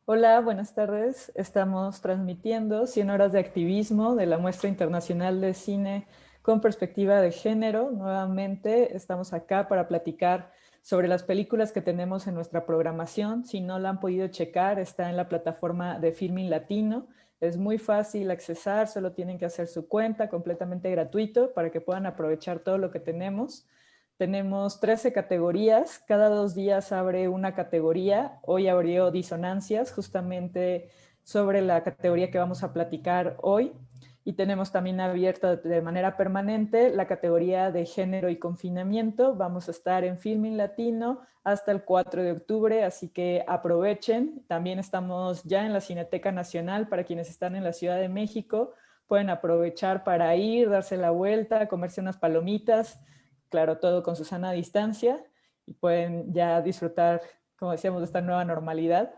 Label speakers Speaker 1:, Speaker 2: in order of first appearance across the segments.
Speaker 1: Hola, buenas tardes. Estamos transmitiendo 100 horas de activismo de la Muestra Internacional de Cine con Perspectiva de Género. Nuevamente estamos acá para platicar sobre las películas que tenemos en nuestra programación. Si no la han podido checar, está en la plataforma de Filmin Latino. Es muy fácil accesar, solo tienen que hacer su cuenta completamente gratuito para que puedan aprovechar todo lo que tenemos. Tenemos 13 categorías, cada 2 días abre una categoría. Hoy abrió Disonancias, justamente sobre la categoría que vamos a platicar hoy. Y tenemos también abierta de manera permanente la categoría de género y confinamiento. Vamos a estar en Filming Latino hasta el 4 de octubre, así que aprovechen. También estamos ya en la Cineteca Nacional para quienes están en la Ciudad de México. Pueden aprovechar para ir, darse la vuelta, comerse unas palomitas, claro, todo con su sana distancia, y pueden ya disfrutar, como decíamos, de esta nueva normalidad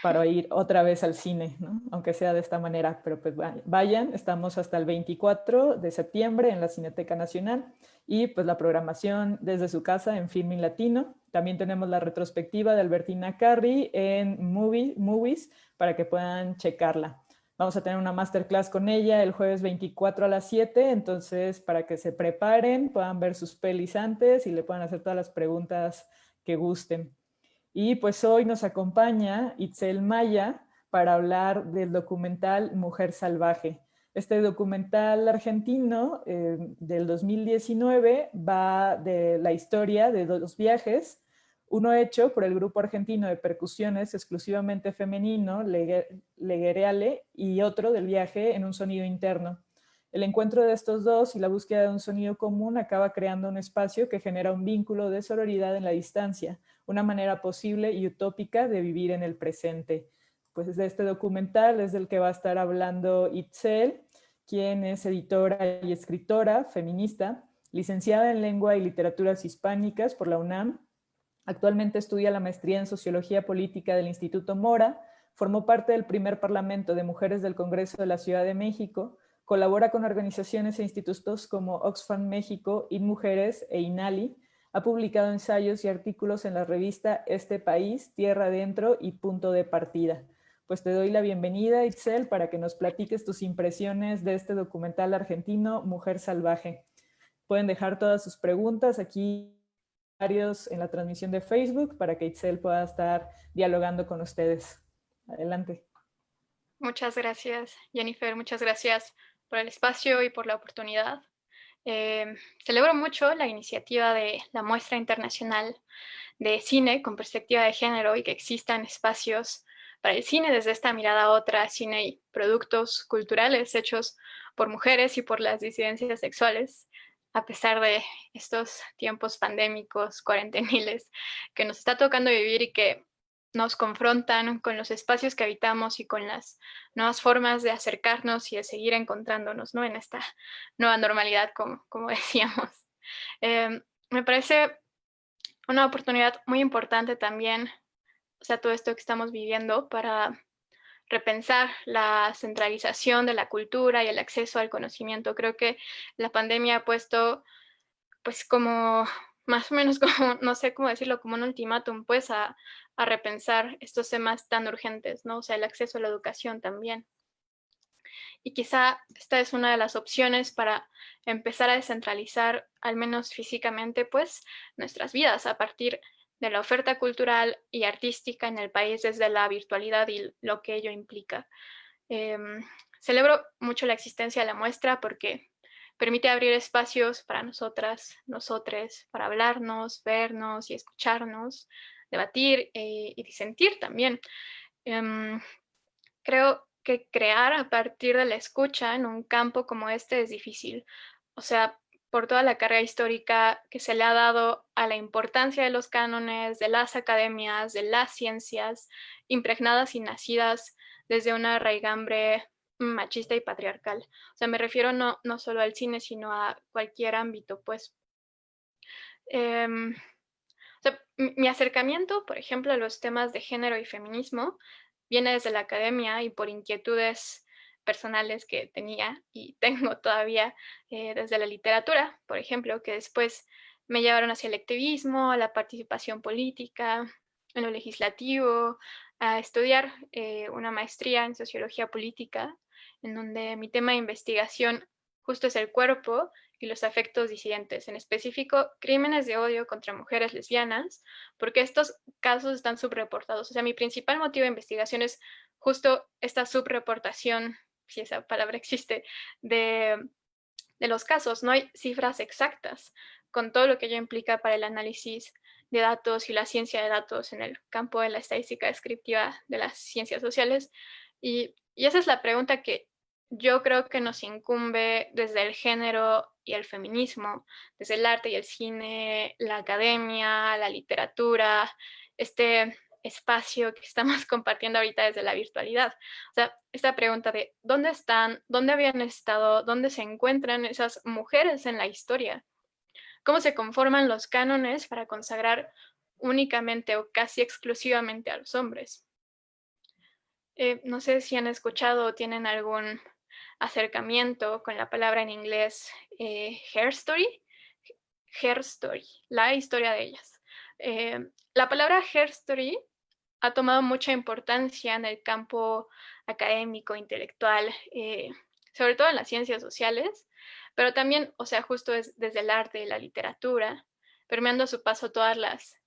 Speaker 1: para ir otra vez al cine, ¿no? Aunque sea de esta manera, pero pues vayan, estamos hasta el 24 de septiembre en la Cineteca Nacional y pues la programación desde su casa en Filming Latino. También tenemos la retrospectiva de Albertina Carri en Movies para que puedan checarla. Vamos a tener una masterclass con ella el jueves 24 a las 7, entonces para que se preparen, puedan ver sus pelis antes y le puedan hacer todas las preguntas que gusten. Y pues hoy nos acompaña Itzel Maya para hablar del documental Mujer Salvaje. Este documental argentino del 2019 va de la historia de dos viajes, uno hecho por el grupo argentino de percusiones exclusivamente femenino, Leguereale, y otro del viaje en un sonido interno. El encuentro de estos dos y la búsqueda de un sonido común acaba creando un espacio que genera un vínculo de sororidad en la distancia, una manera posible y utópica de vivir en el presente. Pues de este documental es del que va a estar hablando Itzel, quien es editora y escritora feminista, licenciada en Lengua y Literaturas Hispánicas por la UNAM. Actualmente estudia la maestría en Sociología Política del Instituto Mora, formó parte del primer Parlamento de Mujeres del Congreso de la Ciudad de México, colabora con organizaciones e institutos como Oxfam México, InMujeres e INALI, ha publicado ensayos y artículos en la revista Este País, Tierra Adentro y Punto de Partida. Pues te doy la bienvenida, Itzel, para que nos platiques tus impresiones de este documental argentino, Mujer Salvaje. Pueden dejar todas sus preguntas aquí en la transmisión de Facebook para que Itzel pueda estar dialogando con ustedes. Adelante.
Speaker 2: Muchas gracias, Jennifer. Muchas gracias por el espacio y por la oportunidad. Celebro mucho la iniciativa de la Muestra Internacional de Cine con Perspectiva de Género y que existan espacios para el cine desde esta mirada otra, cine y productos culturales hechos por mujeres y por las disidencias sexuales, a pesar de estos tiempos pandémicos, cuarenteniles que nos está tocando vivir y que nos confrontan con los espacios que habitamos y con las nuevas formas de acercarnos y de seguir encontrándonos, ¿no? En esta nueva normalidad, como decíamos. Me parece una oportunidad muy importante también, o sea, todo esto que estamos viviendo para repensar la centralización de la cultura y el acceso al conocimiento. Creo que la pandemia ha puesto, pues, como más o menos como, no sé cómo decirlo, como un ultimátum, pues, a repensar estos temas tan urgentes, ¿no? O sea, el acceso a la educación también. Y quizá esta es una de las opciones para empezar a descentralizar, al menos físicamente, pues, nuestras vidas a partir de la oferta cultural y artística en el país desde la virtualidad y lo que ello implica. Celebro mucho la existencia de la muestra porque permite abrir espacios para nosotras, nosotres, para hablarnos, vernos y escucharnos, debatir y disentir también. Em, Creo que crear a partir de la escucha en un campo como este es difícil. O sea, por toda la carga histórica que se le ha dado a la importancia de los cánones, de las academias, de las ciencias, impregnadas y nacidas desde una raigambre machista y patriarcal. O sea, me refiero no solo al cine, sino a cualquier ámbito, pues. Em, o sea, mi acercamiento, por ejemplo, a los temas de género y feminismo viene desde la academia y por inquietudes personales que tenía y tengo todavía desde la literatura, por ejemplo, que después me llevaron hacia el activismo, a la participación política. en lo legislativo, a estudiar una maestría en sociología política, en donde mi tema de investigación justo es el cuerpo y los afectos disidentes, en específico crímenes de odio contra mujeres lesbianas, porque estos casos están subreportados. O sea, mi principal motivo de investigación es justo esta subreportación, si esa palabra existe, de los casos. No hay cifras exactas con todo lo que ello implica para el análisis de datos y la ciencia de datos en el campo de la estadística descriptiva de las ciencias sociales. Y esa es la pregunta que yo creo que nos incumbe desde el género y el feminismo, desde el arte y el cine, la academia, la literatura, este espacio que estamos compartiendo ahorita desde la virtualidad. O sea, esta pregunta de ¿dónde están? ¿Dónde habían estado? ¿Dónde se encuentran esas mujeres en la historia? ¿Cómo se conforman los cánones para consagrar únicamente o casi exclusivamente a los hombres? No sé si han escuchado o tienen algún acercamiento con la palabra en inglés hair story, la historia de ellas. La palabra hair story ha tomado mucha importancia en el campo académico, intelectual, sobre todo en las ciencias sociales, pero también, o sea, justo es desde el arte y la literatura, permeando a su paso todas las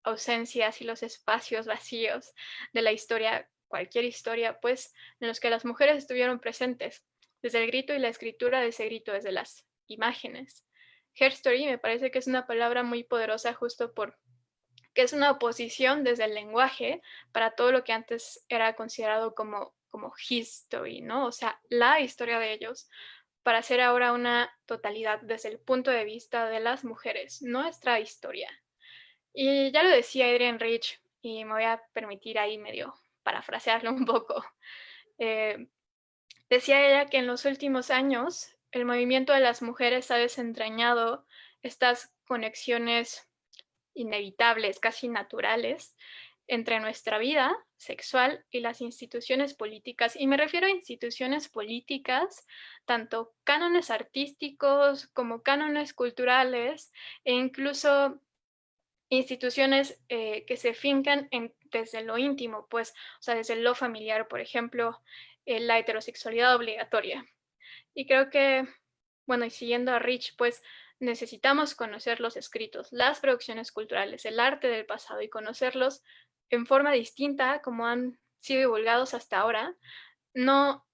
Speaker 2: ausencias y los espacios vacíos de la historia, cualquier historia, pues, en los que las mujeres estuvieron presentes, desde el grito y la escritura de ese grito, desde las imágenes. Her story me parece que es una palabra muy poderosa justo por que es una oposición desde el lenguaje para todo lo que antes era considerado como history, ¿no? O sea, la historia de ellos, para hacer ahora una totalidad desde el punto de vista de las mujeres, nuestra historia. Y ya lo decía Adrienne Rich, y me voy a permitir ahí medio parafrasearlo un poco. Eh, Decía ella que en los últimos años el movimiento de las mujeres ha desentrañado estas conexiones inevitables, casi naturales, entre nuestra vida sexual y las instituciones políticas. Y me refiero a instituciones políticas, tanto cánones artísticos como cánones culturales, e incluso instituciones que se fincan desde lo íntimo, pues, o sea, desde lo familiar, por ejemplo, la heterosexualidad obligatoria. Y creo que, bueno, y siguiendo a Rich, pues necesitamos conocer los escritos, las producciones culturales, el arte del pasado y conocerlos en forma distinta como han sido divulgados hasta ahora, no,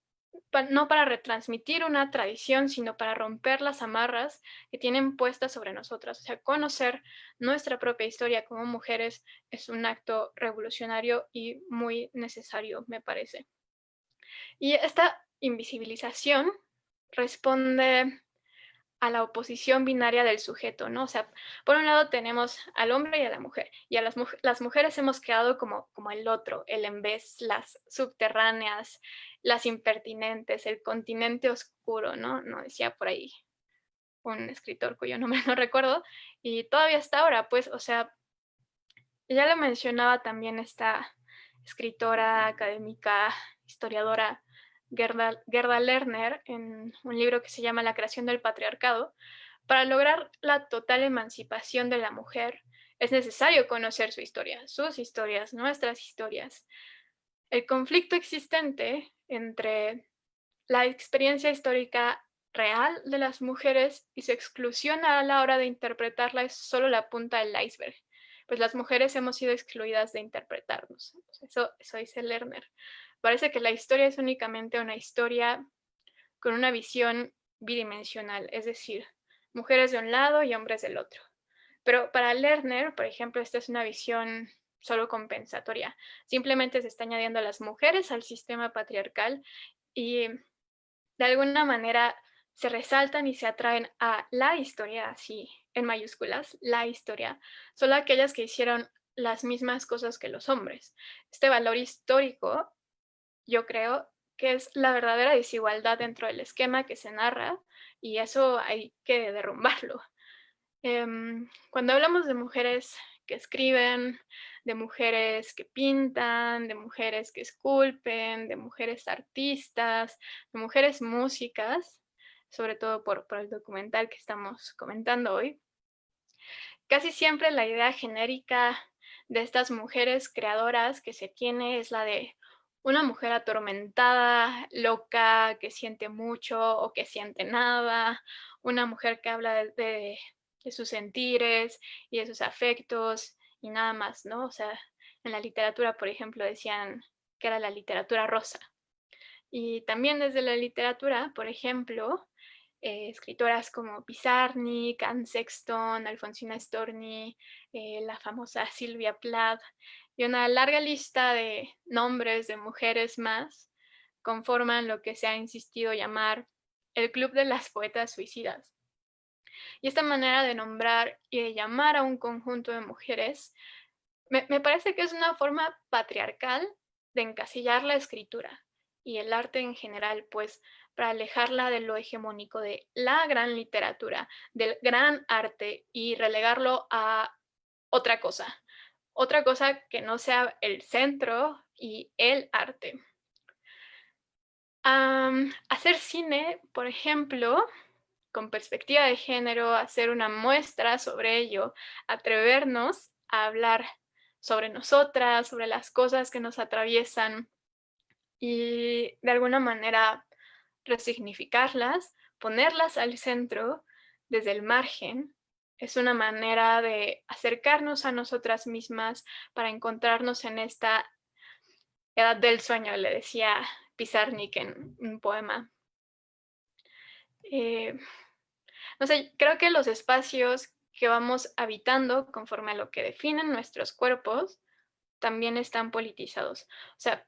Speaker 2: no para retransmitir una tradición, sino para romper las amarras que tienen puestas sobre nosotras. O sea, conocer nuestra propia historia como mujeres es un acto revolucionario y muy necesario, me parece. Y esta invisibilización responde a la oposición binaria del sujeto, ¿no? O sea, por un lado tenemos al hombre y a la mujer, y a las mujeres hemos quedado como el otro, el en vez, las subterráneas, las impertinentes, el continente oscuro, ¿no? No decía por ahí un escritor cuyo nombre no recuerdo, y todavía hasta ahora, pues, o sea, ya lo mencionaba también esta escritora, académica, historiadora Gerda Lerner en un libro que se llama La creación del patriarcado. Para lograr la total emancipación de la mujer es necesario conocer su historia, sus historias, nuestras historias. El conflicto existente entre la experiencia histórica real de las mujeres y su exclusión a la hora de interpretarla es solo la punta del iceberg, pues las mujeres hemos sido excluidas de interpretarnos. Eso dice Lerner. Parece que la historia es únicamente una historia con una visión bidimensional, es decir, mujeres de un lado y hombres del otro. Pero para Lerner, por ejemplo, esta es una visión solo compensatoria. Simplemente se está añadiendo a las mujeres al sistema patriarcal y de alguna manera se resaltan y se atraen a la historia, así en mayúsculas, la historia, solo aquellas que hicieron las mismas cosas que los hombres. Este valor histórico, yo creo que es la verdadera desigualdad dentro del esquema que se narra y eso hay que derrumbarlo. Cuando hablamos de mujeres que escriben, de mujeres que pintan, de mujeres que esculpen, de mujeres artistas, de mujeres músicas, sobre todo por el documental que estamos comentando hoy, casi siempre la idea genérica de estas mujeres creadoras que se tiene es la de una mujer atormentada, loca, que siente mucho o que siente nada, una mujer que habla de sus sentires y de sus afectos y nada más, ¿no? O sea, en la literatura, por ejemplo, decían que era la literatura rosa. Y también desde la literatura, por ejemplo, escritoras como Pizarnik, Anne Sexton, Alfonsina Storni, la famosa Sylvia Plath, y una larga lista de nombres de mujeres más conforman lo que se ha insistido llamar el Club de las Poetas Suicidas. Y esta manera de nombrar y de llamar a un conjunto de mujeres me parece que es una forma patriarcal de encasillar la escritura y el arte en general, pues para alejarla de lo hegemónico de la gran literatura, del gran arte y relegarlo a otra cosa que no sea el centro y el arte. Hacer cine, por ejemplo, con perspectiva de género, hacer una muestra sobre ello, atrevernos a hablar sobre nosotras, sobre las cosas que nos atraviesan y de alguna manera resignificarlas, ponerlas al centro desde el margen, es una manera de acercarnos a nosotras mismas para encontrarnos en esta edad del sueño, le decía Pizarnik en un poema. No sé, creo que los espacios que vamos habitando conforme a lo que definen nuestros cuerpos también están politizados. O sea,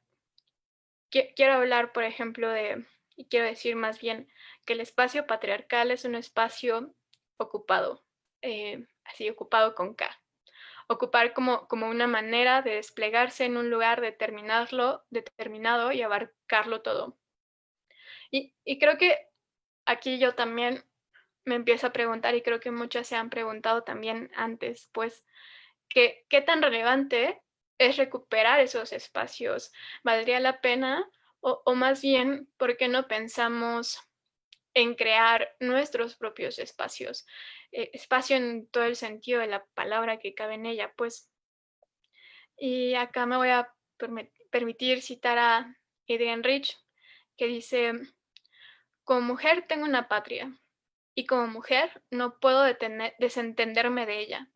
Speaker 2: quiero hablar, por ejemplo, y quiero decir más bien que el espacio patriarcal es un espacio ocupado, así ocupado con K. Ocupar como una manera de desplegarse en un lugar determinado y abarcarlo todo. Y creo que aquí yo también me empiezo a preguntar, y creo que muchas se han preguntado también antes, pues, ¿qué tan relevante es recuperar esos espacios? ¿Valdría la pena? O más bien, ¿por qué no pensamos en crear nuestros propios espacios? Espacio en todo el sentido de la palabra que cabe en ella, pues. Y acá me voy a permitir citar a Adrienne Rich, que dice, como mujer tengo una patria, y como mujer no puedo desentenderme de ella.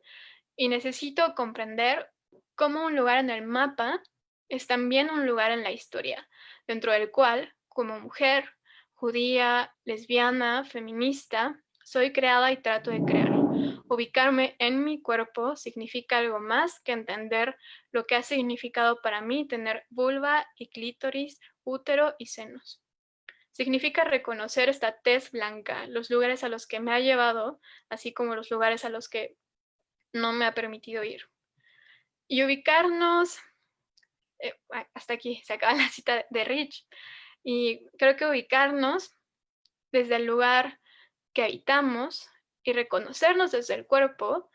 Speaker 2: Y necesito comprender cómo un lugar en el mapa es también un lugar en la historia, dentro del cual, como mujer, judía, lesbiana, feminista, soy creada y trato de crear. Ubicarme en mi cuerpo significa algo más que entender lo que ha significado para mí tener vulva y clítoris, útero y senos. Significa reconocer esta tez blanca, los lugares a los que me ha llevado, así como los lugares a los que no me ha permitido ir. Y ubicarnos, hasta aquí se acaba la cita de Rich, y creo que ubicarnos desde el lugar que habitamos y reconocernos desde el cuerpo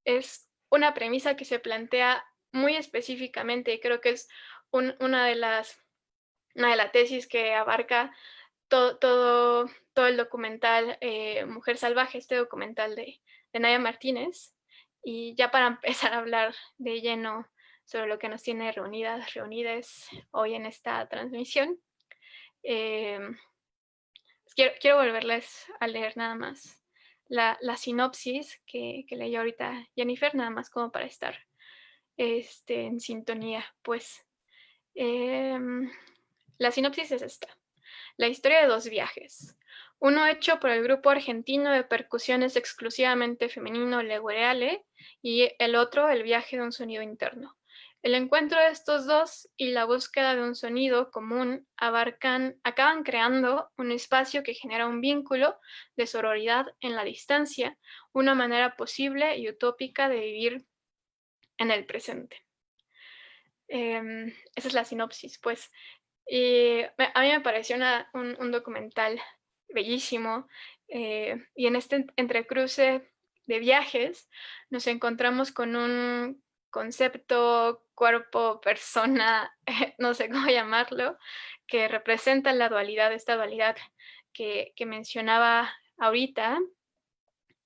Speaker 2: es una premisa que se plantea muy específicamente y creo que es una de las tesis que abarca todo el documental Mujer Salvaje, este documental de Naya Martínez. Y ya para empezar a hablar de lleno sobre lo que nos tiene reunidas hoy en esta transmisión, eh, quiero volverles a leer nada más la sinopsis que leyó ahorita Jennifer, nada más como para estar en sintonía. Pues la sinopsis es esta. La historia de dos viajes. Uno hecho por el grupo argentino de percusiones exclusivamente femenino Legureale y el otro el viaje de un sonido interno. El encuentro de estos dos y la búsqueda de un sonido común acaban creando un espacio que genera un vínculo de sororidad en la distancia, una manera posible y utópica de vivir en el presente. Esa es la sinopsis, pues. Y a mí me pareció un documental bellísimo, y en este entrecruce de viajes nos encontramos con un concepto, cuerpo, persona, no sé cómo llamarlo, que representa la dualidad, esta dualidad que mencionaba ahorita,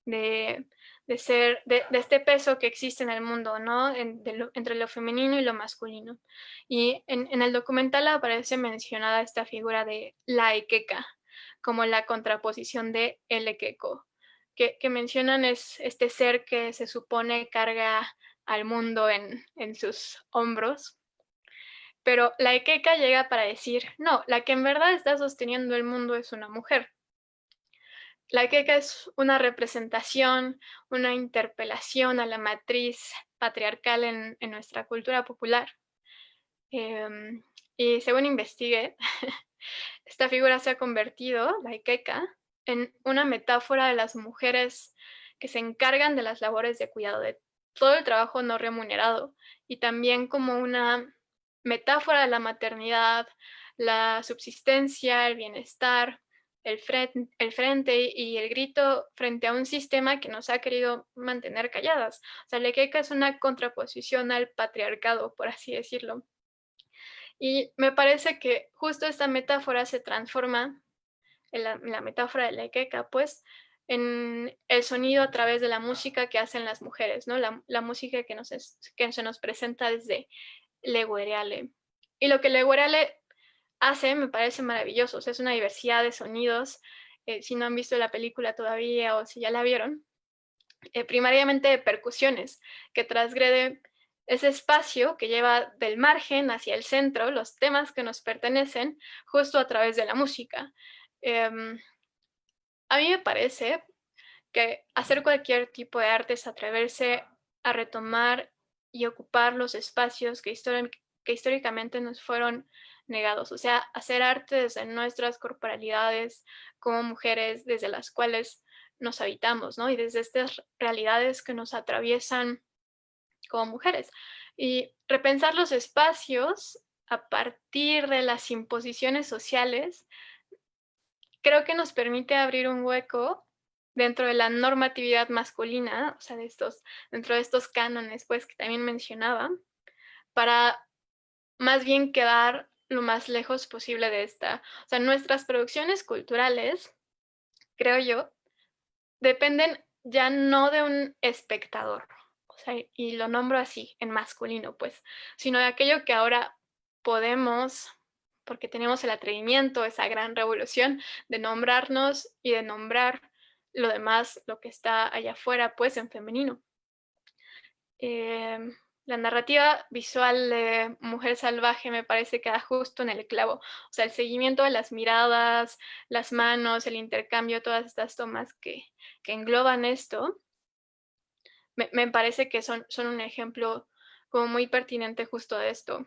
Speaker 2: de de este peso que existe en el mundo, ¿no? Entre lo femenino y lo masculino. Y en el documental aparece mencionada esta figura de la Ekeka, como la contraposición de el Ekeko, que mencionan es este ser que se supone carga al mundo en sus hombros. Pero la Ekeka llega para decir, no, la que en verdad está sosteniendo el mundo es una mujer. La queca es una representación, una interpelación a la matriz patriarcal en nuestra cultura popular. Em, y según investigué, esta figura se ha convertido, la queca, en una metáfora de las mujeres que se encargan de las labores de cuidado, de todo el trabajo no remunerado, y también como una metáfora de la maternidad, la subsistencia, el bienestar, el frente y el grito frente a un sistema que nos ha querido mantener calladas. O sea, la queca es una contraposición al patriarcado, por así decirlo. Y me parece que justo esta metáfora se transforma en la metáfora de la queca, pues, en el sonido a través de la música que hacen las mujeres, ¿no? La música que se nos presenta desde Leguereale. Y lo que Leguereale hace me parece maravilloso, o sea, es una diversidad de sonidos. Si no han visto la película todavía o si ya la vieron, primariamente de percusiones, que transgrede ese espacio que lleva del margen hacia el centro los temas que nos pertenecen justo a través de la música. Eh, a mí me parece que hacer cualquier tipo de arte es atreverse a retomar y ocupar los espacios que históricamente nos fueron negados, o sea, hacer arte desde nuestras corporalidades como mujeres, desde las cuales nos habitamos, ¿no? Y desde estas realidades que nos atraviesan como mujeres. Y repensar los espacios a partir de las imposiciones sociales creo que nos permite abrir un hueco dentro de la normatividad masculina, o sea, dentro de estos cánones, pues, que también mencionaba, para más bien quedar lo más lejos posible de esta. O sea, nuestras producciones culturales, creo yo, dependen ya no de un espectador, o sea, y lo nombro así, en masculino, pues, sino de aquello que ahora podemos, porque tenemos el atrevimiento, esa gran revolución de nombrarnos y de nombrar lo demás, lo que está allá afuera, pues, en femenino. La narrativa visual de Mujer Salvaje me parece que da justo en el clavo. O sea, el seguimiento de las miradas, las manos, el intercambio, todas estas tomas que engloban esto, me parece que son un ejemplo como muy pertinente justo de esto.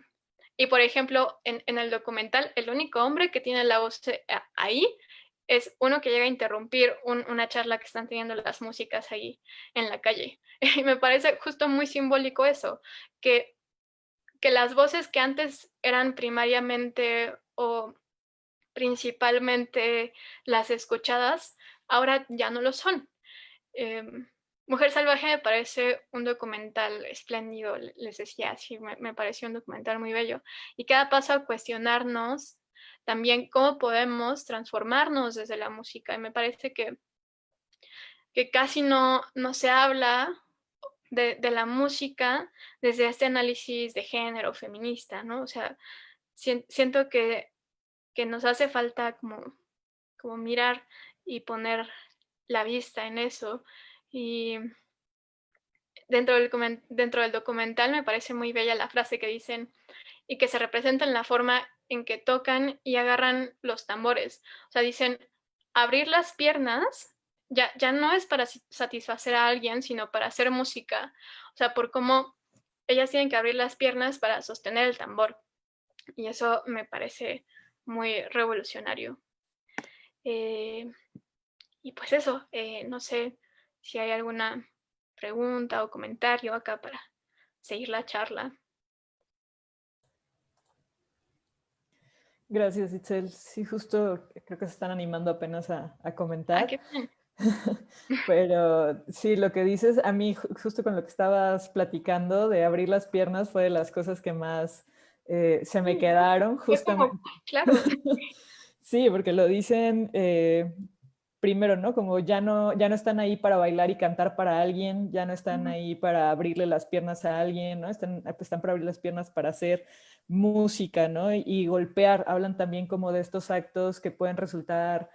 Speaker 2: Y por ejemplo, en el documental, el único hombre que tiene la voz ahí es uno que llega a interrumpir una charla que están teniendo las músicas ahí en la calle. Y me parece justo muy simbólico eso, que, que las voces que antes eran primariamente o principalmente las escuchadas, ahora ya no lo son. Em, Mujer Salvaje me parece un documental espléndido, les decía, sí, me pareció un documental muy bello. Y cada paso a cuestionarnos también cómo podemos transformarnos desde la música. Y me parece que casi no se habla de la música desde este análisis de género feminista, ¿no? O sea, siento que nos hace falta como mirar y poner la vista en eso. Y dentro del documental me parece muy bella la frase que dicen y que se representa en la forma en que tocan y agarran los tambores. O sea, dicen, abrir las piernas ya no es para satisfacer a alguien, sino para hacer música. O sea, por cómo ellas tienen que abrir las piernas para sostener el tambor. Y eso me parece muy revolucionario. Eh, y pues eso, no sé si hay alguna pregunta o comentario acá para seguir la charla.
Speaker 1: Gracias, Itzel. Sí, justo creo que se están animando apenas a
Speaker 2: Ah,
Speaker 1: comentar.
Speaker 2: qué bien.
Speaker 1: Pero sí, lo que dices, a mí justo con lo que estabas platicando de abrir las piernas fue de las cosas que más se me
Speaker 2: Sí,
Speaker 1: quedaron
Speaker 2: fue como,
Speaker 1: justamente.
Speaker 2: claro.
Speaker 1: Sí, porque lo dicen primero, ¿no? Como ya no están ahí para bailar y cantar para alguien, ya no están ahí para abrirle las piernas a alguien, ¿no? Están para abrir las piernas para hacer música, ¿no? Y golpear. Hablan también como de estos actos que pueden resultar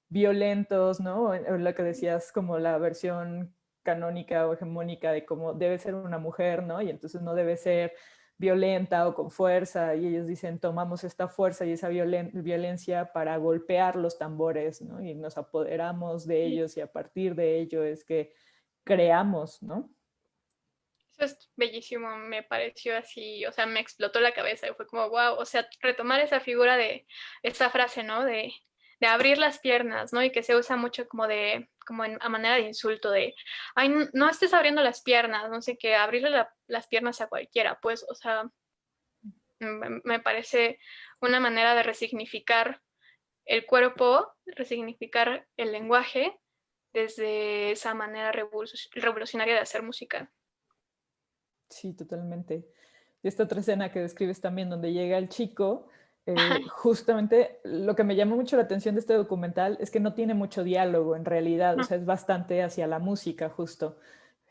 Speaker 1: violentos, ¿no? O lo que decías, como la versión canónica o hegemónica de cómo debe ser una mujer, ¿no? Y entonces no debe ser violenta o con fuerza, y ellos dicen, tomamos esta fuerza y esa violencia para golpear los tambores, ¿no? Y nos apoderamos de ellos y a partir de ello es que creamos, ¿no?
Speaker 2: Eso es bellísimo, me pareció así, o sea, me explotó la cabeza y fue como, wow, o sea, retomar esa figura de esa frase, ¿no? De abrir las piernas, ¿no? Y que se usa mucho a manera de insulto, de, ay, no estés abriendo las piernas, no sé qué, abrirle las piernas a cualquiera, pues, o sea, me parece una manera de resignificar el cuerpo, resignificar el lenguaje desde esa manera revolucionaria de hacer música.
Speaker 1: Sí, totalmente. Y esta otra escena que describes también, donde llega el chico, justamente lo que me llamó mucho la atención de este documental es que no tiene mucho diálogo en realidad, o
Speaker 2: No.
Speaker 1: sea, es bastante hacia la música justo,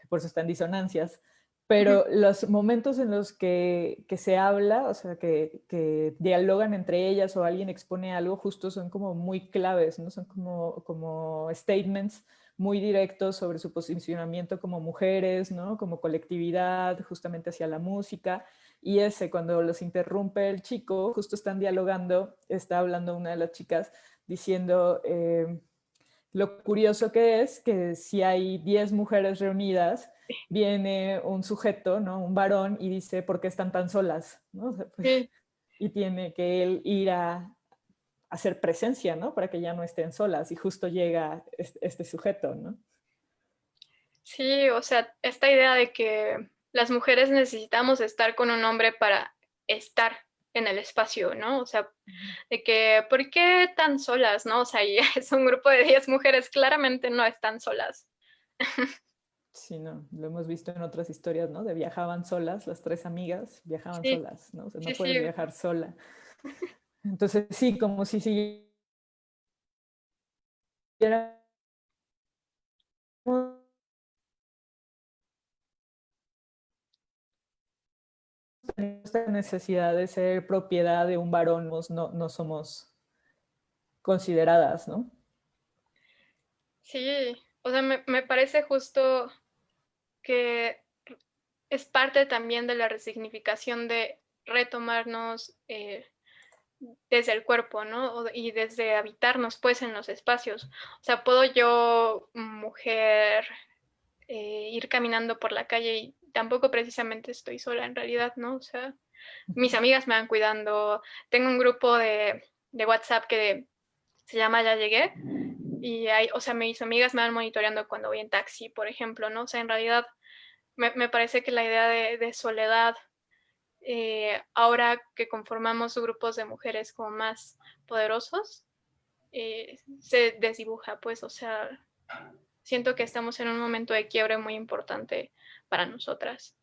Speaker 1: por eso está en disonancias.
Speaker 2: Ujú.
Speaker 1: Pero los momentos en los que se habla, o sea, que dialogan entre ellas o alguien expone algo, justo son como muy claves, ¿no? Son como statements muy directos sobre su posicionamiento como mujeres, ¿no? Como colectividad, justamente hacia la música. Y ese, cuando los interrumpe el chico, justo están dialogando, está hablando una de las chicas diciendo lo curioso que es que si hay 10 mujeres reunidas, viene un sujeto, ¿no? Un varón, y dice, ¿por qué están tan solas? ¿No? O sea, pues,
Speaker 2: Sí,
Speaker 1: y tiene que él ir a hacer presencia, ¿no? Para que ya no estén solas. Y justo llega este sujeto, ¿no?
Speaker 2: sí, o sea, esta idea de que las mujeres necesitamos estar con un hombre para estar en el espacio, ¿no? O sea, de que, ¿por qué tan solas, no? O sea, y es un grupo de 10 mujeres, claramente no están solas.
Speaker 1: Sí, no, lo hemos visto en otras historias, ¿no? De viajaban solas, las tres amigas viajaban
Speaker 2: Sí,
Speaker 1: solas, ¿no? O sea,
Speaker 2: sí,
Speaker 1: no
Speaker 2: sí,
Speaker 1: puedes viajar sola. Entonces, sí, como si siguiéramos esta necesidad de ser propiedad de un varón, no somos consideradas, ¿no?
Speaker 2: sí. O sea, me parece justo que es parte también de la resignificación de retomarnos desde el cuerpo, ¿no? Y desde habitarnos, pues, en los espacios. O sea, puedo yo, mujer, ir caminando por la calle y tampoco precisamente estoy sola en realidad, ¿no? O sea, mis amigas me van cuidando. Tengo un grupo de WhatsApp que se llama Ya Llegué y hay, o sea, mis amigas me van monitoreando cuando voy en taxi, por ejemplo, ¿no? O sea, en realidad me parece que la idea de soledad, ahora que conformamos grupos de mujeres como más poderosos, se desdibuja, pues, o sea, siento que estamos en un momento de quiebre muy importante para nosotras.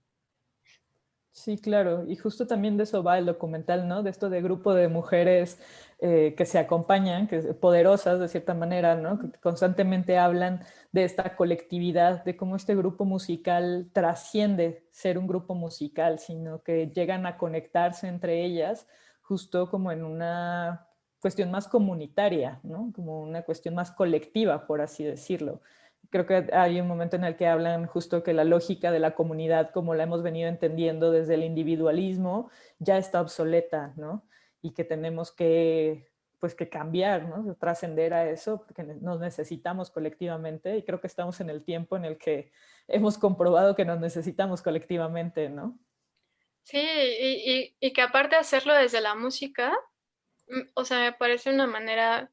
Speaker 1: Sí, claro, y justo también de eso va el documental, ¿no? De esto de grupo de mujeres que se acompañan, poderosas de cierta manera, ¿no? Que constantemente hablan de esta colectividad, de cómo este grupo musical trasciende ser un grupo musical, sino que llegan a conectarse entre ellas justo como en una cuestión más comunitaria, ¿no? Como una cuestión más colectiva, por así decirlo. Creo que hay un momento en el que hablan justo que la lógica de la comunidad, como la hemos venido entendiendo desde el individualismo, ya está obsoleta, ¿no? Y que tenemos que, pues, que cambiar, ¿no? Trascender a eso, porque nos necesitamos colectivamente y creo que estamos en el tiempo en el que hemos comprobado que nos necesitamos colectivamente, ¿no?
Speaker 2: Sí, y que aparte de hacerlo desde la música, o sea, me parece una manera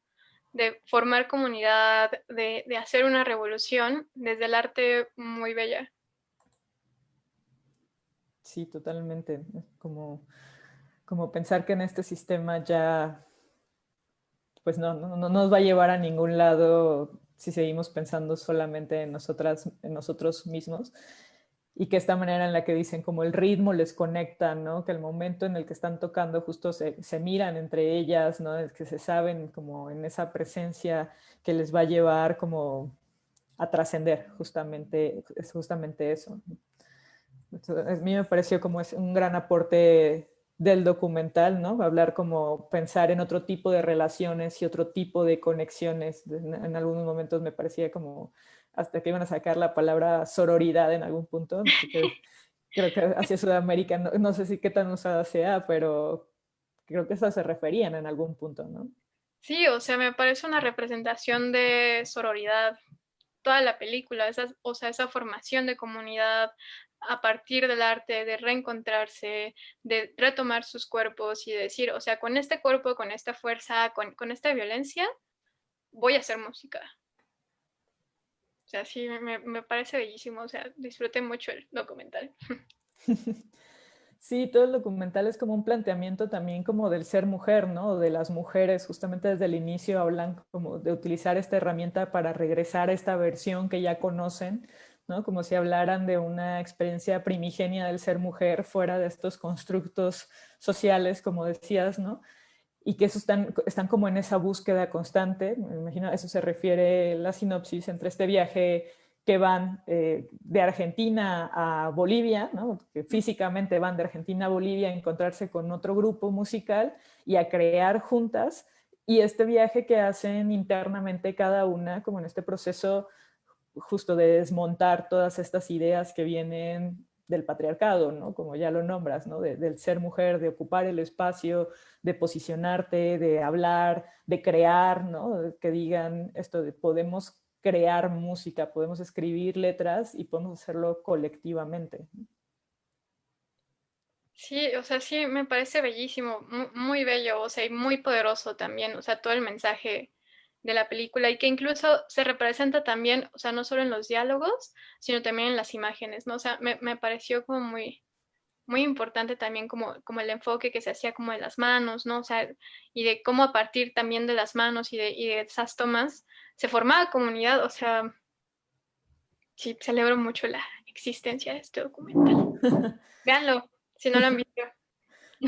Speaker 2: de formar comunidad, de hacer una revolución desde el arte muy bella.
Speaker 1: Sí, totalmente. Como pensar que en este sistema ya pues no nos va a llevar a ningún lado si seguimos pensando solamente en nosotras, en nosotros mismos. y que esta manera en la que dicen como el ritmo les conecta, ¿no? Que el momento en el que están tocando justo se miran entre ellas, ¿no? Es que se saben como en esa presencia que les va a llevar como a trascender, justamente, es justamente eso. A mí me pareció como es un gran aporte del documental, ¿no? Hablar como pensar en otro tipo de relaciones y otro tipo de conexiones. En algunos momentos me parecía como hasta que iban a sacar la palabra sororidad en algún punto, porque creo que hacia Sudamérica, no sé si qué tan usada sea, pero creo que eso se referían en algún punto, ¿no?
Speaker 2: Sí, o sea, me parece una representación de sororidad toda la película, o sea, esa formación de comunidad a partir del arte, de reencontrarse, de retomar sus cuerpos y decir, o sea, con este cuerpo, con esta fuerza, con esta violencia, voy a hacer música. O sea, sí, me parece bellísimo, o sea, disfruté mucho el documental.
Speaker 1: Sí, todo el documental es como un planteamiento también como del ser mujer, ¿no? De las mujeres, justamente desde el inicio hablan como de utilizar esta herramienta para regresar a esta versión que ya conocen, ¿no? Como si hablaran de una experiencia primigenia del ser mujer fuera de estos constructos sociales, como decías, ¿no? Y que eso están como en esa búsqueda constante. Me imagino a eso se refiere la sinopsis entre este viaje que van de Argentina a Bolivia, ¿no? Que físicamente van de Argentina a Bolivia a encontrarse con otro grupo musical y a crear juntas, y este viaje que hacen internamente cada una, como en este proceso justo de desmontar todas estas ideas que vienen del patriarcado, ¿no? Como ya lo nombras, ¿no? Del ser mujer, de ocupar el espacio, de posicionarte, de hablar, de crear, ¿no? Que digan esto de podemos crear música, podemos escribir letras y podemos hacerlo colectivamente.
Speaker 2: Sí, o sea, sí, me parece bellísimo, muy bello, o sea, y muy poderoso también, o sea, todo el mensaje de la película y que incluso se representa también, o sea, no solo en los diálogos, sino también en las imágenes, ¿no? O sea, me pareció como muy importante también como el enfoque que se hacía como de las manos, ¿no? O sea, y de cómo a partir también de las manos y de esas tomas se formaba comunidad, o sea, sí, celebro mucho la existencia de este documental. Véanlo, si no lo han visto.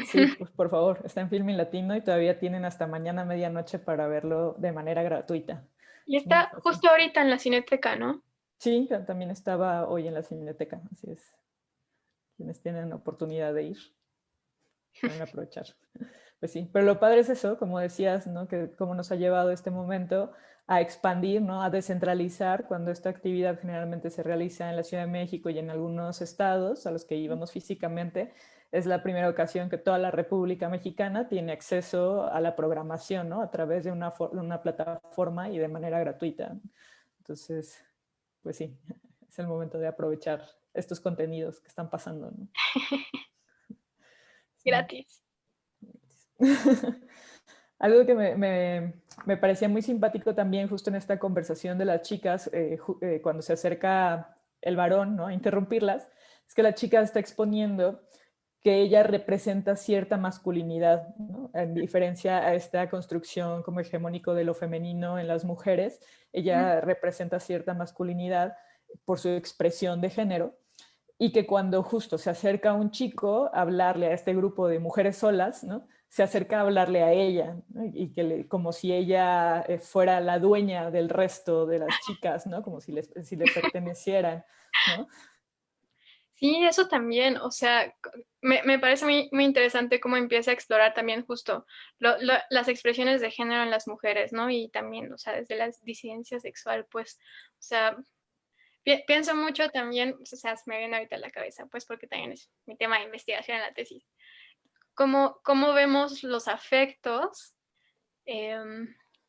Speaker 1: Sí, pues por favor, está en Filmin Latino y todavía tienen hasta mañana medianoche para verlo de manera gratuita.
Speaker 2: Y
Speaker 1: Es muy
Speaker 2: está
Speaker 1: fácil.
Speaker 2: justo ahorita en la Cineteca, ¿no?
Speaker 1: Sí, también estaba hoy en la Cineteca, así es. Quienes tienen oportunidad de ir, pueden aprovechar. Pues sí, pero lo padre es eso, como decías, ¿no? Que cómo nos ha llevado este momento a expandir, ¿no? A descentralizar, cuando esta actividad generalmente se realiza en la Ciudad de México y en algunos estados a los que íbamos físicamente. Es la primera ocasión que toda la República Mexicana tiene acceso a la programación, ¿no? A través de una plataforma y de manera gratuita. Entonces, pues sí, es el momento de aprovechar estos contenidos que están pasando, ¿no? Sí.
Speaker 2: Gratis.
Speaker 1: Algo que me parecía muy simpático también justo en esta conversación de las chicas, cuando se acerca el varón, ¿no? A interrumpirlas, es que la chica está exponiendo que ella representa cierta masculinidad, ¿no? En diferencia a esta construcción como hegemónico de lo femenino en las mujeres, ella representa cierta masculinidad por su expresión de género, y que cuando justo se acerca un chico a hablarle a este grupo de mujeres solas, ¿no? Se acerca a hablarle a ella, ¿no? Y que como si ella fuera la dueña del resto de las chicas, ¿no? Como si le pertenecieran, ¿no?
Speaker 2: Sí, eso también, o sea, me parece muy interesante cómo empieza a explorar también justo las expresiones de género en las mujeres, ¿no? Y también, o sea, desde la disidencia sexual, pues, o sea, pienso mucho también, o sea, me viene ahorita a la cabeza, pues porque también es mi tema de investigación en la tesis, cómo vemos los afectos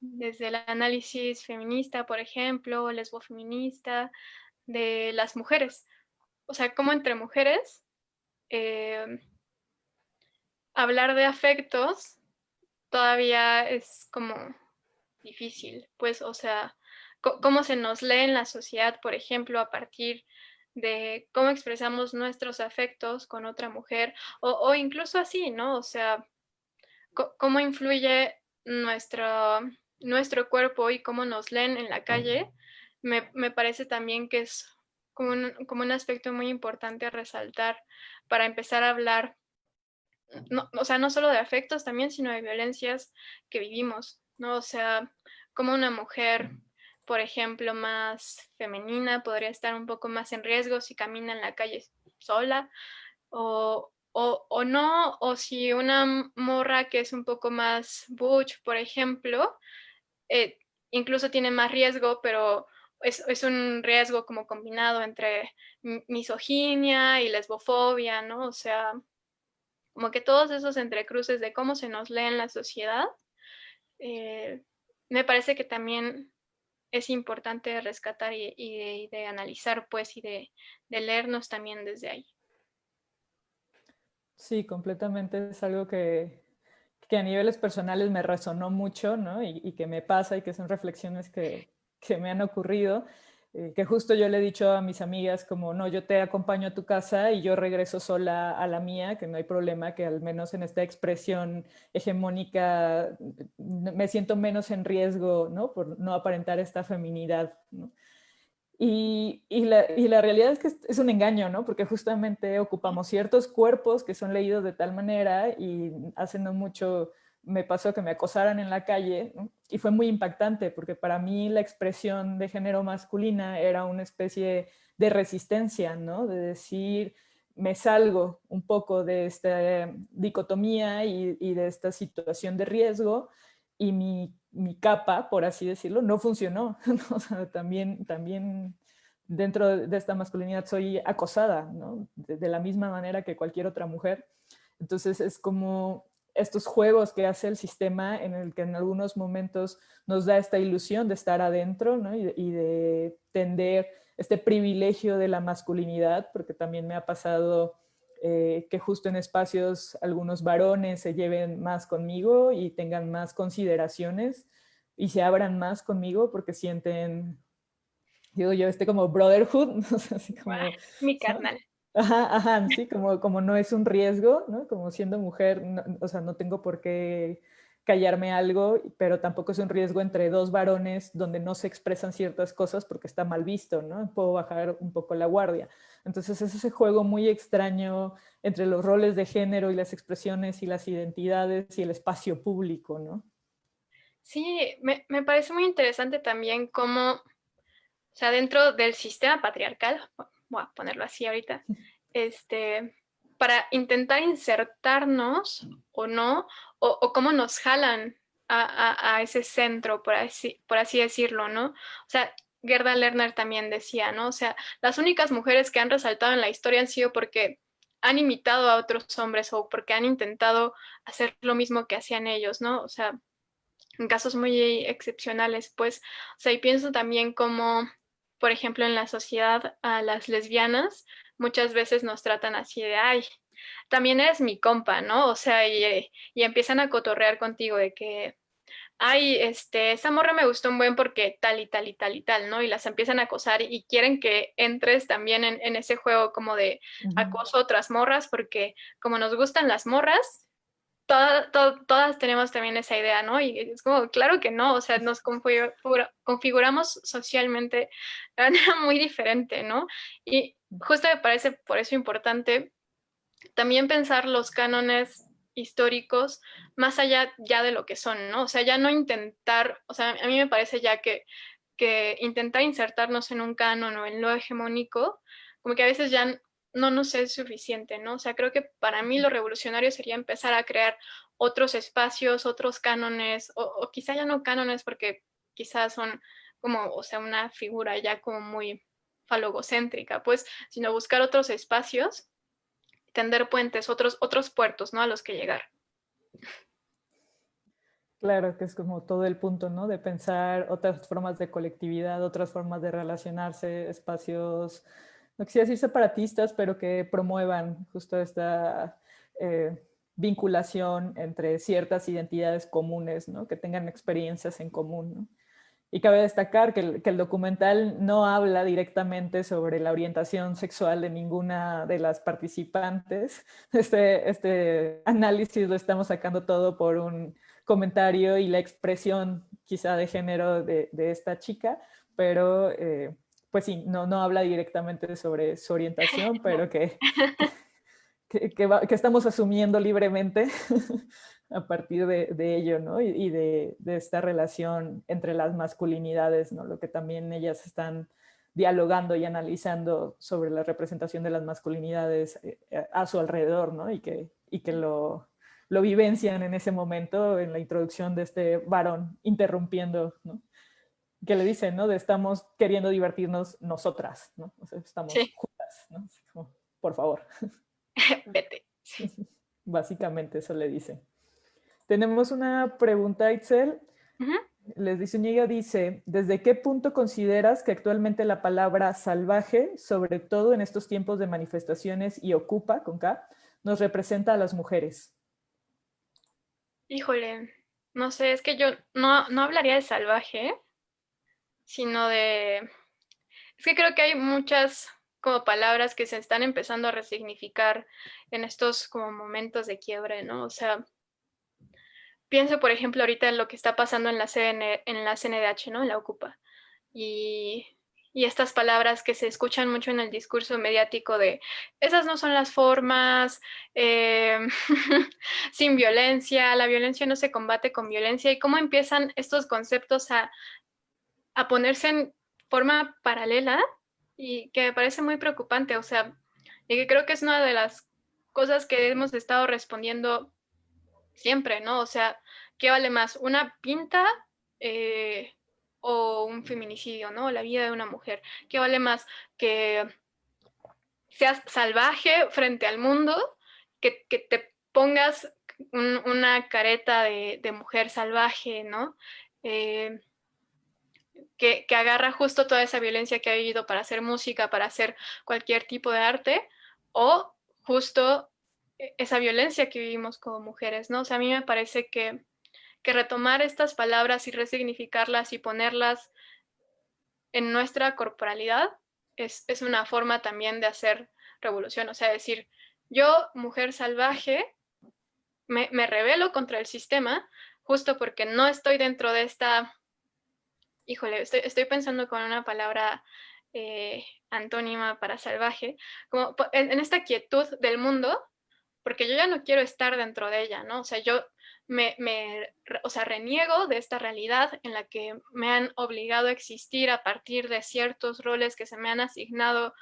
Speaker 2: desde el análisis feminista, por ejemplo, lesbofeminista, de las mujeres. O sea, cómo entre mujeres eh, hablar de afectos todavía es como difícil, pues, o sea, cómo se nos lee en la sociedad, por ejemplo, a partir de cómo expresamos nuestros afectos con otra mujer, o incluso así, ¿no? O sea, cómo influye nuestro cuerpo y cómo nos leen en la calle, me parece también que es como un aspecto muy importante a resaltar para empezar a hablar, no, o sea, no solo de afectos también, sino de violencias que vivimos, ¿no? O sea, como una mujer, por ejemplo, más femenina podría estar un poco más en riesgo si camina en la calle sola, o no, o si una morra que es un poco más butch, por ejemplo, eh, incluso tiene más riesgo, pero es un riesgo como combinado entre misoginia y lesbofobia, ¿no? O sea, como que todos esos entrecruces de cómo se nos lee en la sociedad, eh, me parece que también es importante rescatar y de analizar, pues, y de leernos también desde ahí.
Speaker 1: Sí, completamente es algo que a niveles personales me resonó mucho, ¿no? Y que me pasa y que son reflexiones que me han ocurrido, que justo yo le he dicho a mis amigas como, no, yo te acompaño a tu casa y yo regreso sola a la mía, que no hay problema, que al menos en esta expresión hegemónica me siento menos en riesgo, ¿no? Por no aparentar esta feminidad, ¿no? Y la realidad es que es un engaño, ¿no? Porque justamente ocupamos ciertos cuerpos que son leídos de tal manera y hace no mucho me pasó que me acosaran en la calle, ¿no? Y fue muy impactante porque para mí la expresión de género masculina era una especie de resistencia, ¿no? De decir, me salgo un poco de esta dicotomía y de esta situación de riesgo y mi capa, por así decirlo, no funcionó. ¿No? O sea, también dentro de esta masculinidad soy acosada, ¿no? De la misma manera que cualquier otra mujer. Entonces es como estos juegos que hace el sistema en el que en algunos momentos nos da esta ilusión de estar adentro, ¿no? Y de tender este privilegio de la masculinidad, porque también me ha pasado que justo en espacios algunos varones se lleven más conmigo y tengan más consideraciones y se abran más conmigo porque sienten, digo yo, este como brotherhood, ¿no? Así como,
Speaker 2: Mi
Speaker 1: ¿no?
Speaker 2: carnal.
Speaker 1: Ajá, sí, como no es un riesgo, ¿no? Como siendo mujer, no, o sea, no tengo por qué callarme algo, pero tampoco es un riesgo entre dos varones donde no se expresan ciertas cosas porque está mal visto, ¿no? Puedo bajar un poco la guardia. Entonces es ese juego muy extraño entre los roles de género y las expresiones y las identidades y el espacio público, ¿no?
Speaker 2: Sí, me parece muy interesante también cómo, o sea, dentro del sistema patriarcal, voy a ponerlo así ahorita, este, para intentar insertarnos o no, o cómo nos jalan a ese centro, por así decirlo, ¿no? O sea, Gerda Lerner también decía, ¿no? O sea, las únicas mujeres que han resaltado en la historia han sido porque han imitado a otros hombres o porque han intentado hacer lo mismo que hacían ellos, ¿no? O sea, en casos muy excepcionales, pues, o sea, y pienso también como, por ejemplo, en la sociedad a las lesbianas muchas veces nos tratan así de, ay, también eres mi compa, ¿no? O sea, y empiezan a cotorrear contigo de que, ay, esa morra me gustó un buen porque tal y tal y tal y tal, ¿no? Y las empiezan a acosar y quieren que entres también en ese juego como de
Speaker 1: Uh -huh.
Speaker 2: acoso a otras morras, porque como nos gustan las morras, todas tenemos también esa idea, ¿no? Y es como, claro que no, o sea, nos configuramos socialmente de manera muy diferente, ¿no? Y justo me parece por eso importante también pensar los cánones históricos más allá ya de lo que son, ¿no? O sea, ya no intentar, o sea, a mí me parece ya que intentar insertarnos en un canon o en lo hegemónico, como que a veces ya no nos es suficiente, ¿no? O sea, creo que para mí lo revolucionario sería empezar a crear otros espacios, otros cánones, o quizá ya no cánones porque quizás son como, o sea, una figura ya como muy falogocéntrica, pues, sino buscar otros espacios, tender puentes, otros puertos, ¿no? A los que llegar.
Speaker 1: Claro, que es como todo el punto, ¿no? De pensar otras formas de colectividad, otras formas de relacionarse, espacios, no quisiera decir separatistas, pero que promuevan justo esta eh, vinculación entre ciertas identidades comunes, ¿no? Que tengan experiencias en común, ¿no? Y cabe destacar que el documental no habla directamente sobre la orientación sexual de ninguna de las participantes. Este análisis lo estamos sacando todo por un comentario y la expresión quizá de género de esta chica, pero pues sí, no habla directamente sobre su orientación, pero que estamos asumiendo libremente a partir de ello, ¿no? Y de esta relación entre las masculinidades, ¿no? Lo que también ellas están dialogando y analizando sobre la representación de las masculinidades a su alrededor, ¿no? Y que lo vivencian en ese momento, en la introducción de este varón interrumpiendo, ¿no? Que le dicen, ¿no? De estamos queriendo divertirnos nosotras, ¿no? O sea, estamos
Speaker 2: Sí,
Speaker 1: juntas, ¿no? Como, por favor.
Speaker 2: vete. Sí.
Speaker 1: Básicamente eso le dice. Tenemos una pregunta, Itzel.
Speaker 2: Ujú.
Speaker 1: Les dice Zúñiga, dice, ¿desde qué punto consideras que actualmente la palabra salvaje, sobre todo en estos tiempos de manifestaciones y ocupa, con K, nos representa a las mujeres?
Speaker 2: Híjole, no sé, es que yo no hablaría de salvaje, sino de... Es que creo que hay muchas como palabras que se están empezando a resignificar en estos como momentos de quiebre, ¿no? O sea, pienso, por ejemplo, ahorita en lo que está pasando en en la CNDH, ¿no? En la Ocupa. Y, y estas palabras que se escuchan mucho en el discurso mediático de esas no son las formas, eh, sin violencia, la violencia no se combate con violencia, y cómo empiezan estos conceptos a ponerse en forma paralela y que me parece muy preocupante, o sea, y que creo que es una de las cosas que hemos estado respondiendo siempre, ¿no? O sea, ¿qué vale más? ¿Una pinta eh, o un feminicidio, ¿no? La vida de una mujer. ¿Qué vale más? Que seas salvaje frente al mundo, que te pongas una careta de mujer salvaje, ¿no? Eh, que agarra justo toda esa violencia que ha vivido para hacer música, para hacer cualquier tipo de arte, o justo esa violencia que vivimos como mujeres, ¿no? O sea, a mí me parece que retomar estas palabras y resignificarlas y ponerlas en nuestra corporalidad es una forma también de hacer revolución, o sea, decir, yo, mujer salvaje, me rebelo contra el sistema justo porque no estoy dentro de esta. Híjole, estoy pensando con una palabra antónima para salvaje, como en esta quietud del mundo, porque yo ya no quiero estar dentro de ella, ¿no? O sea, yo o sea, reniego de esta realidad en la que me han obligado a existir a partir de ciertos roles que se me han asignado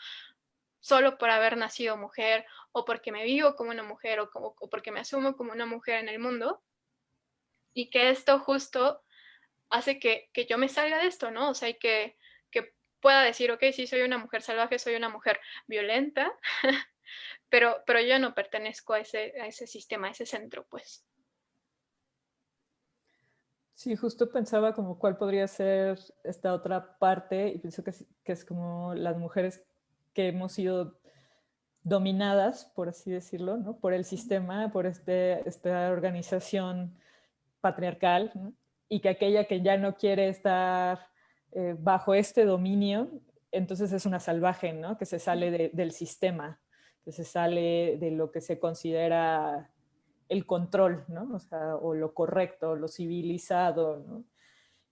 Speaker 2: solo por haber nacido mujer o porque me vivo como una mujer o porque me asumo como una mujer en el mundo, y que esto justo hace que yo me salga de esto, ¿no? O sea, y que pueda decir, ok, sí, soy una mujer salvaje, soy una mujer violenta, pero yo no pertenezco a ese sistema, a ese centro, pues.
Speaker 1: Sí, justo pensaba como cuál podría ser esta otra parte y pienso que es como las mujeres que hemos sido dominadas, por así decirlo, ¿no? Por el sistema, por esta organización patriarcal, ¿no? Y que aquella que ya no quiere estar bajo este dominio, entonces es una salvaje, ¿no? Que se sale del sistema, que se sale de lo que se considera el control, ¿no? O sea, o lo correcto, lo civilizado, ¿no?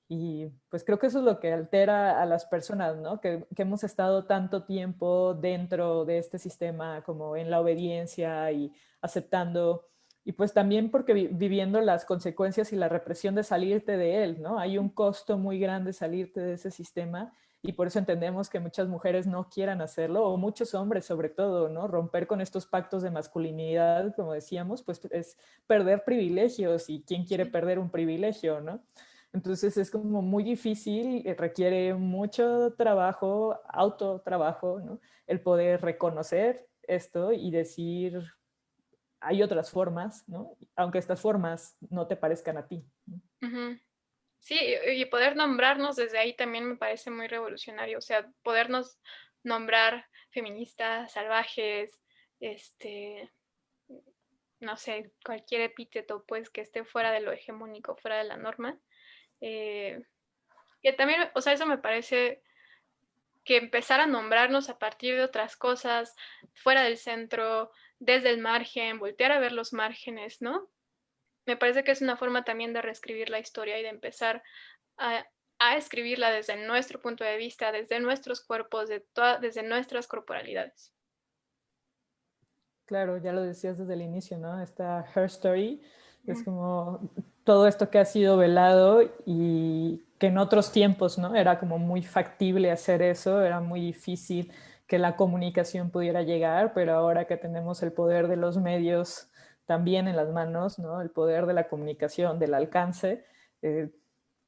Speaker 1: Y pues creo que eso es lo que altera a las personas, ¿no? Que hemos estado tanto tiempo dentro de este sistema como en la obediencia y aceptando, y pues también porque viviendo las consecuencias y la represión de salirte de él, ¿no? Hay un costo muy grande salirte de ese sistema y por eso entendemos que muchas mujeres no quieran hacerlo, o muchos hombres sobre todo, ¿no? Romper con estos pactos de masculinidad, como decíamos, pues es perder privilegios y quién quiere
Speaker 2: Sí.
Speaker 1: perder un privilegio, ¿no? Entonces es como muy difícil, requiere mucho trabajo, autotrabajo, ¿no? El poder reconocer esto y decir, hay otras formas, ¿no? Aunque estas formas no te parezcan a ti, ¿no?
Speaker 2: Ujú. Sí, y poder nombrarnos desde ahí también me parece muy revolucionario, o sea, podernos nombrar feministas, salvajes, este, no sé, cualquier epíteto pues que esté fuera de lo hegemónico, fuera de la norma. Eh, que también, o sea, eso me parece que empezar a nombrarnos a partir de otras cosas, fuera del centro, desde el margen, voltear a ver los márgenes, ¿no? Me parece que es una forma también de reescribir la historia y de empezar a, a escribirla desde nuestro punto de vista, desde nuestros cuerpos, desde nuestras corporalidades.
Speaker 1: Claro, ya lo decías desde el inicio, ¿no? Esta Her Story es como todo esto que ha sido velado y que en otros tiempos, ¿no? Era como muy factible hacer eso, era muy difícil que la comunicación pudiera llegar, pero ahora que tenemos el poder de los medios también en las manos, ¿no? El poder de la comunicación, del alcance, eh,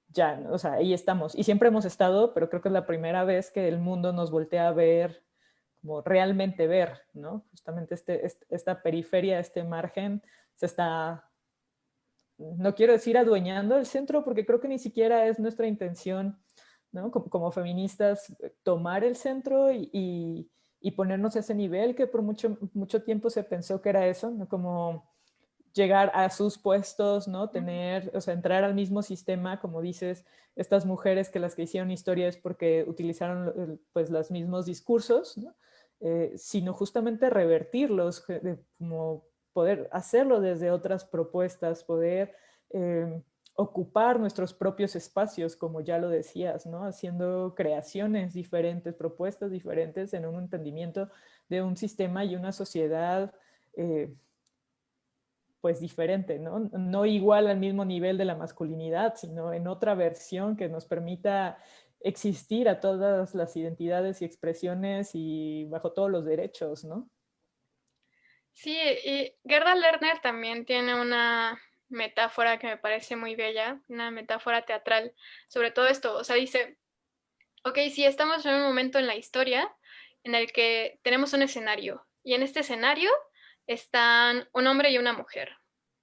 Speaker 1: ya, o sea, ahí estamos. Y siempre hemos estado, pero creo que es la primera vez que el mundo nos voltea a ver, como realmente ver, ¿no? Justamente esta periferia, este margen, se está, no quiero decir adueñando el centro, porque creo que ni siquiera es nuestra intención, ¿no? Como feministas, tomar el centro y ponernos a ese nivel que por mucho tiempo se pensó que era eso, ¿no? Como llegar a sus puestos, ¿no? Tener, o sea, entrar al mismo sistema, como dices, estas mujeres que las que hicieron historia es porque utilizaron pues los mismos discursos, ¿no? Sino justamente revertirlos, como poder hacerlo desde otras propuestas, poder ocupar nuestros propios espacios, como ya lo decías, ¿no? Haciendo creaciones diferentes, propuestas diferentes en un entendimiento de un sistema y una sociedad pues diferente, ¿no? No igual al mismo nivel de la masculinidad, sino en otra versión que nos permita existir a todas las identidades y expresiones y bajo todos los derechos, ¿no?
Speaker 2: Sí, y Gerda Lerner también tiene una metáfora que me parece muy bella, una metáfora teatral sobre todo esto. O sea, dice, ok, sí, estamos en un momento en la historia en el que tenemos un escenario y en este escenario están un hombre y una mujer.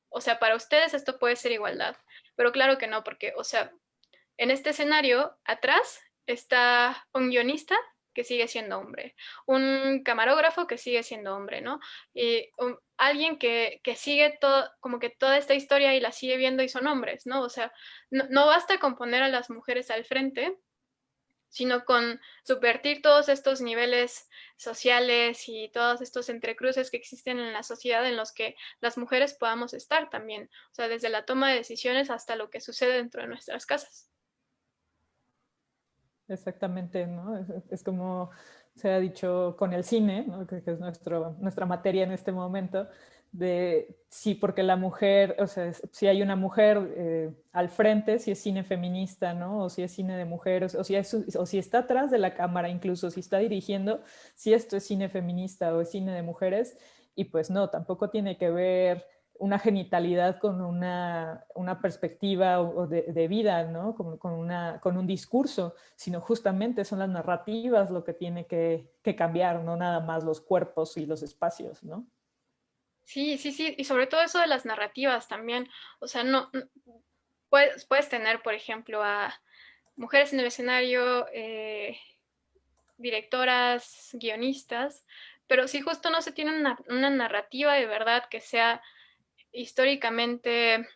Speaker 2: O sea, para ustedes esto puede ser igualdad, pero claro que no, porque, o sea, en este escenario, atrás está un guionista que sigue siendo hombre, un camarógrafo que sigue siendo hombre, ¿no? Y alguien que sigue todo, como que toda esta historia y la sigue viendo y son hombres, ¿no? O sea, no basta con poner a las mujeres al frente, sino con subvertir todos estos niveles sociales y todos estos entrecruces que existen en la sociedad en los que las mujeres podamos estar también, o sea, desde la toma de decisiones hasta lo que sucede dentro de nuestras casas.
Speaker 1: Exactamente, ¿no? Es como se ha dicho con el cine, ¿no? Que es nuestra materia en este momento, de sí, porque la mujer, o sea, si hay una mujer al frente, si es cine feminista, ¿no? O si es cine de mujeres, o si está atrás de la cámara, incluso si está dirigiendo, si esto es cine feminista o es cine de mujeres, y pues no, tampoco tiene que ver una genitalidad con una perspectiva de vida, ¿no? Con un discurso, sino justamente son las narrativas lo que tiene que cambiar, no nada más los cuerpos y los espacios, ¿no?
Speaker 2: Sí, sí, sí, y sobre todo eso de las narrativas también, o sea, puedes tener, por ejemplo, a mujeres en el escenario, directoras, guionistas, pero si justo no se tiene una narrativa de verdad que sea históricamente,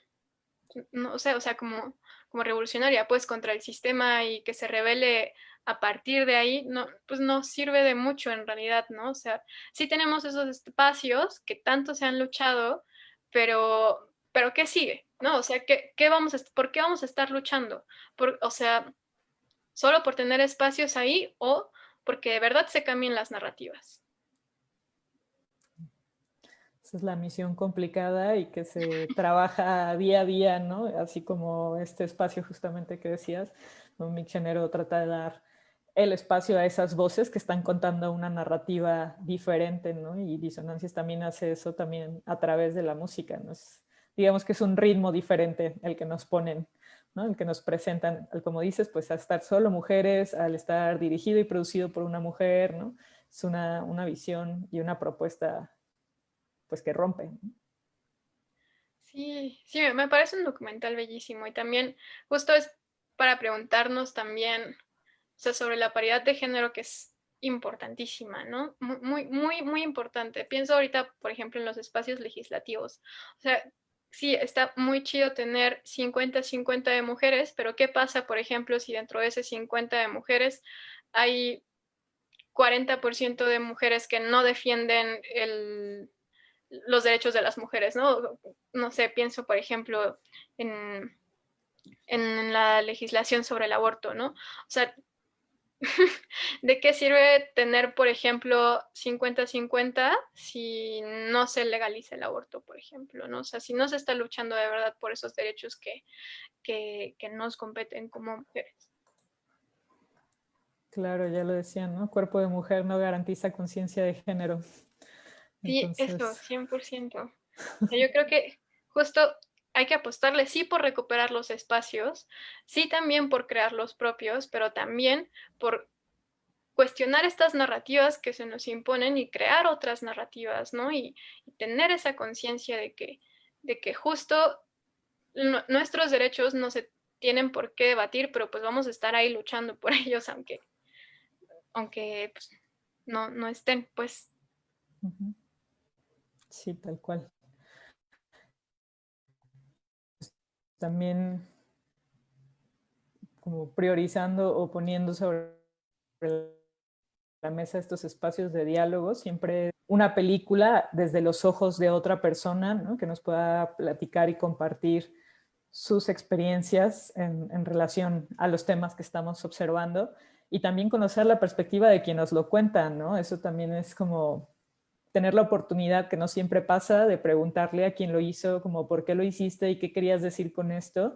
Speaker 2: no sé, o sea, como revolucionaria, pues contra el sistema y que se revele a partir de ahí, no, pues no sirve de mucho en realidad, ¿no? O sea, sí tenemos esos espacios que tanto se han luchado, pero ¿qué sigue? ¿No? O sea, ¿por qué vamos a estar luchando? O sea, solo por tener espacios ahí o porque de verdad se cambien las narrativas.
Speaker 1: Esa es la misión complicada y que se trabaja día a día, ¿no? Así como este espacio justamente que decías, ¿no? Mi género trata de dar el espacio a esas voces que están contando una narrativa diferente, ¿no? Y Disonancias también hace eso también a través de la música, ¿no? Digamos que es un ritmo diferente el que nos ponen, ¿no? El que nos presentan, como dices, pues a estar solo mujeres, al estar dirigido y producido por una mujer, ¿no? Es una visión y una propuesta pues que rompe.
Speaker 2: Sí, sí, me parece un documental bellísimo y también justo es para preguntarnos también, o sea, sobre la paridad de género que es importantísima, ¿no? Muy, muy, muy, muy importante. Pienso ahorita, por ejemplo, en los espacios legislativos. O sea, sí, está muy chido tener 50-50 de mujeres, pero ¿qué pasa, por ejemplo, si dentro de ese 50 de mujeres hay 40% de mujeres que no defienden los derechos de las mujeres, ¿no? No sé, pienso, por ejemplo, en en la legislación sobre el aborto, ¿no? O sea, ¿de qué sirve tener, por ejemplo, 50-50 si no se legaliza el aborto, por ejemplo, ¿no? O sea, si no se está luchando de verdad por esos derechos que nos competen como mujeres.
Speaker 1: Claro, ya lo decían, ¿no? Cuerpo de mujer no garantiza conciencia de género.
Speaker 2: Sí, eso,
Speaker 1: Entonces,
Speaker 2: 100%. O sea, yo creo que justo hay que apostarle, sí, por recuperar los espacios, sí, también por crear los propios, pero también por cuestionar estas narrativas que se nos imponen y crear otras narrativas, ¿no? Y tener esa conciencia de que justo nuestros derechos no se tienen por qué debatir, pero pues vamos a estar ahí luchando por ellos, aunque pues, no estén, pues.
Speaker 1: ujú, sí, tal cual. También como priorizando o poniendo sobre la mesa estos espacios de diálogo, siempre una película desde los ojos de otra persona, ¿no? Que nos pueda platicar y compartir sus experiencias en relación a los temas que estamos observando y también conocer la perspectiva de quien nos lo cuentan, ¿no? Eso también es como tener la oportunidad, que no siempre pasa, de preguntarle a quien lo hizo, como por qué lo hiciste y qué querías decir con esto.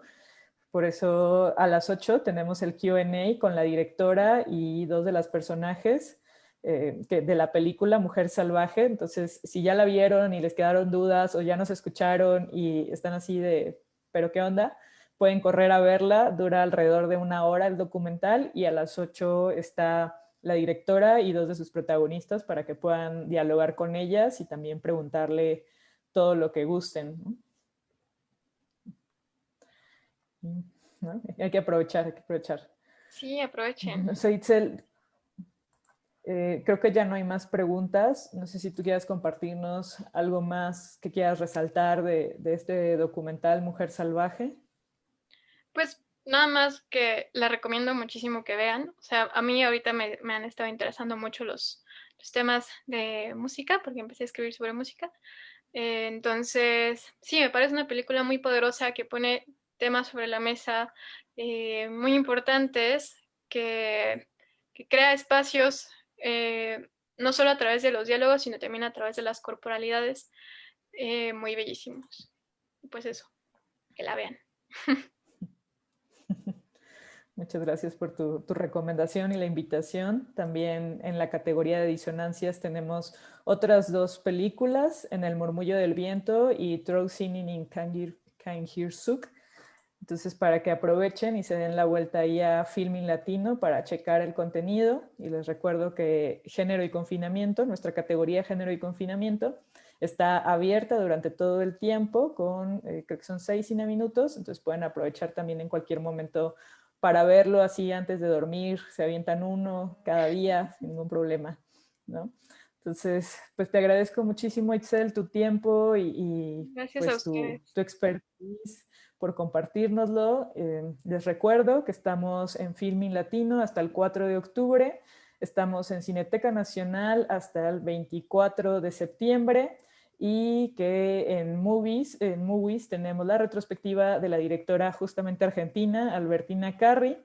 Speaker 1: Por eso a las 8 tenemos el Q&A con la directora y dos de las personajes de la película Mujer Salvaje. Entonces, si ya la vieron y les quedaron dudas o ya nos escucharon y están así de, ¿pero qué onda? Pueden correr a verla, dura alrededor de 1 hora el documental y a las 8 está la directora y dos de sus protagonistas para que puedan dialogar con ellas y también preguntarle todo lo que gusten, ¿no? ¿No? Hay que aprovechar, hay que aprovechar.
Speaker 2: Sí, aprovechen.
Speaker 1: No sé, Itzel, creo que ya no hay más preguntas. No sé si tú quieras compartirnos algo más que quieras resaltar de este documental Mujer Salvaje.
Speaker 2: Pues nada más que la recomiendo muchísimo que vean. O sea, a mí ahorita me han estado interesando mucho los temas de música, porque empecé a escribir sobre música. Entonces, sí, me parece una película muy poderosa que pone temas sobre la mesa muy importantes, que crea espacios no solo a través de los diálogos, sino también a través de las corporalidades muy bellísimos. Pues eso, que la vean.
Speaker 1: Muchas gracias por tu recomendación y la invitación. También en la categoría de disonancias tenemos otras dos películas, En el murmullo del viento y Through Singing in Kangirsuk. Entonces, para que aprovechen y se den la vuelta ahí a Filmin Latino para checar el contenido. Y les recuerdo que Género y Confinamiento, nuestra categoría Género y Confinamiento, está abierta durante todo el tiempo con, creo que son 6 cineminutos, entonces pueden aprovechar también en cualquier momento para verlo así antes de dormir, se avientan uno cada día sin ningún problema, ¿no? Entonces, pues te agradezco muchísimo, Itzel, tu tiempo y
Speaker 2: Gracias a
Speaker 1: pues
Speaker 2: ustedes.
Speaker 1: tu expertise por compartirnoslo. Les recuerdo que estamos en Filmin Latino hasta el 4 de octubre, estamos en Cineteca Nacional hasta el 24 de septiembre y que en Movies tenemos la retrospectiva de la directora justamente argentina, Albertina Carri.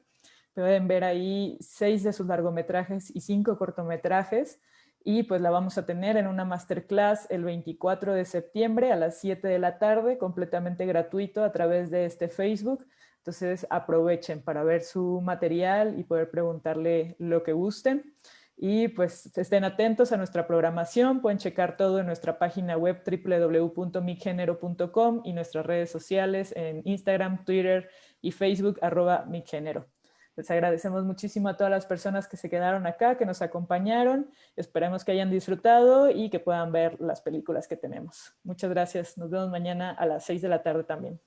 Speaker 1: Pueden ver ahí 6 de sus largometrajes y 5 cortometrajes y pues la vamos a tener en una masterclass el 24 de septiembre a las 7 de la tarde, completamente gratuito a través de este Facebook. Entonces aprovechen para ver su material y poder preguntarle lo que gusten. Y pues estén atentos a nuestra programación, pueden checar todo en nuestra página web www.miggenero.com y nuestras redes sociales en Instagram, Twitter y Facebook @miggenero. Les agradecemos muchísimo a todas las personas que se quedaron acá, que nos acompañaron. Esperemos que hayan disfrutado y que puedan ver las películas que tenemos. Muchas gracias. Nos vemos mañana a las 6 de la tarde también.